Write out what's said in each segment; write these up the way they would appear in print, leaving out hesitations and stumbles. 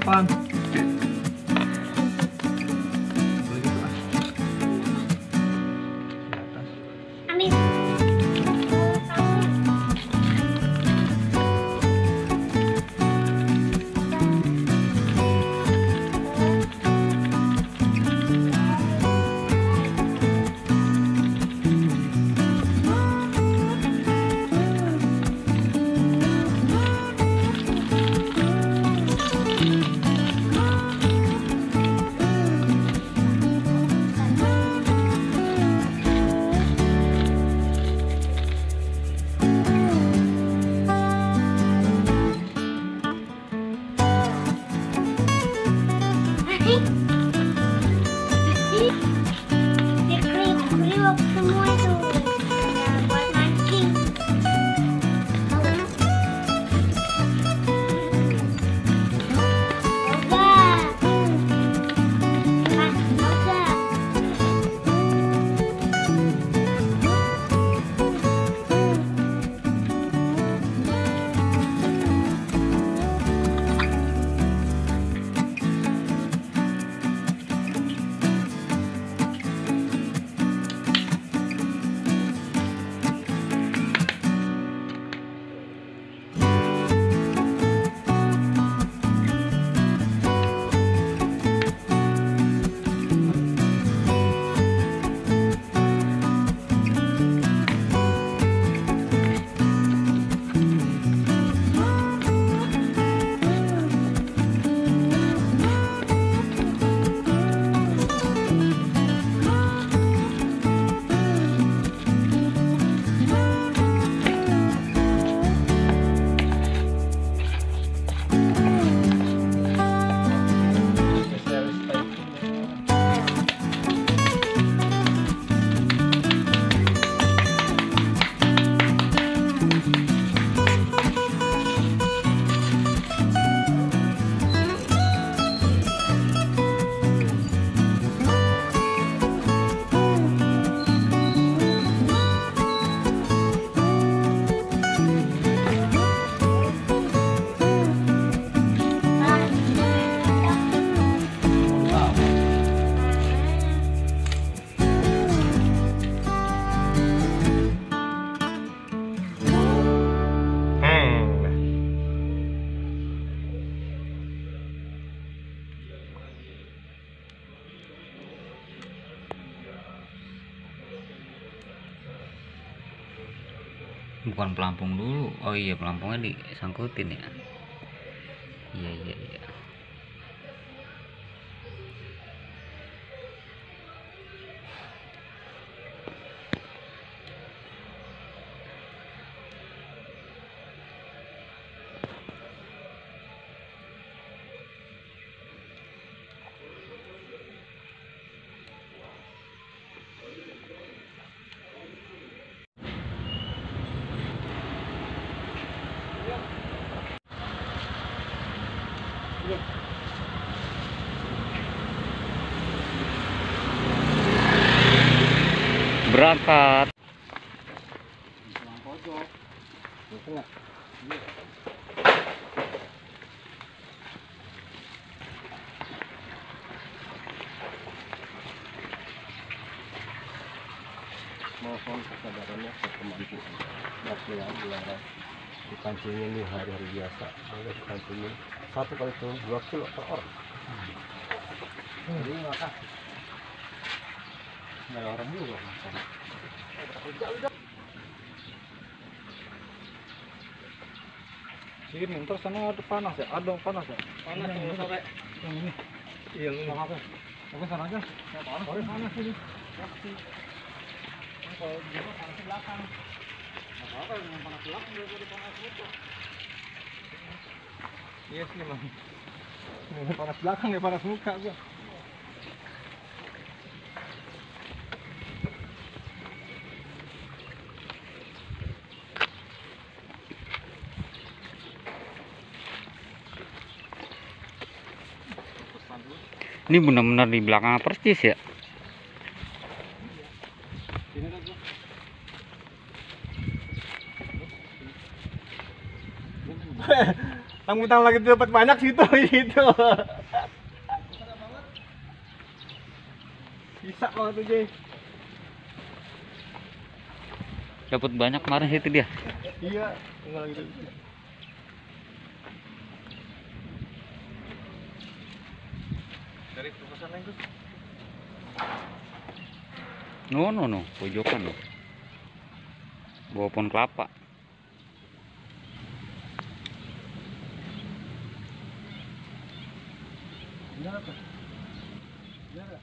depan. Amin. Kriuk semua itu. Ya, buat mancing. Bukan pelampung dulu. Oh iya, pelampungnya disangkutin ya. Iya. Berangkat. Mohon kesadarannya kemampuan. Latihan dilarang. Dipancingin di hari-hari biasa. Boleh dipancingin 1 kali turun 2 kilo per orang. Jadi maka nggak ada orang juga. Sini, ntar sana ada panas ya? Ada panas ya? Panas tuh sampai yang ini. Iya, nggak apa-apa. Oke, sana aja. Panas. Panas ini. Kalau juga panas belakang. Nggak apa-apa, yang panas belakang daripada panas muka. Iya sih, Bang. Panas belakang ya panas muka gua. Ini benar-benar di belakang persis ya. Rambutan lagi dapat banyak situ itu. Bisa banget tuh, Jay. Dapat banyak kemarin situ dia. Iya, tinggal gitu. Dari pesan lain tuh. No, pojokan loh. Bawa pohon kelapa. Benar apa? Benar.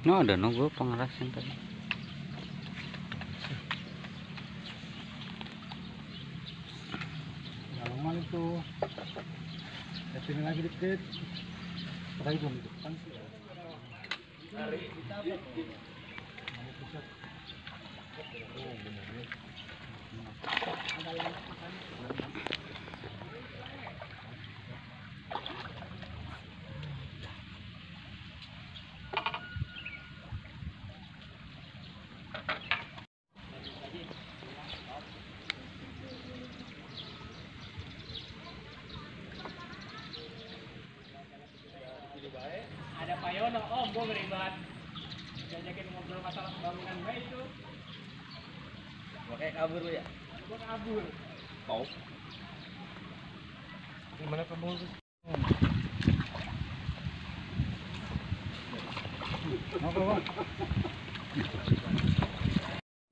No, ada gue pengerasan tadi. Dalaman itu. Sini lagi dikit. Pakai belum itu kan? Ada Pak Yono, Om, gue beribat. Diajakin ngobrol masalah pembangunan gue itu. Gue kayak kabur lu ya? Gue kabur. Mau? Gimana kamu tuh? Apa bang?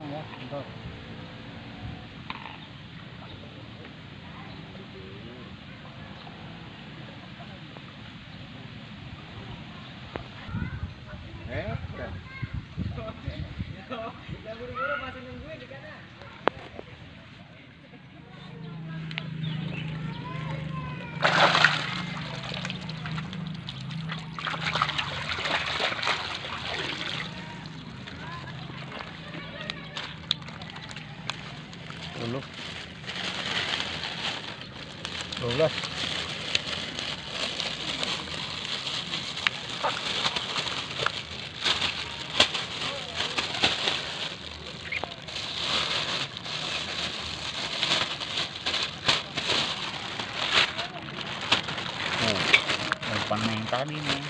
Ya, bentar. Udah buru-buru masih nungguin di sana. Dulu 12. Umpan yang tadi nih.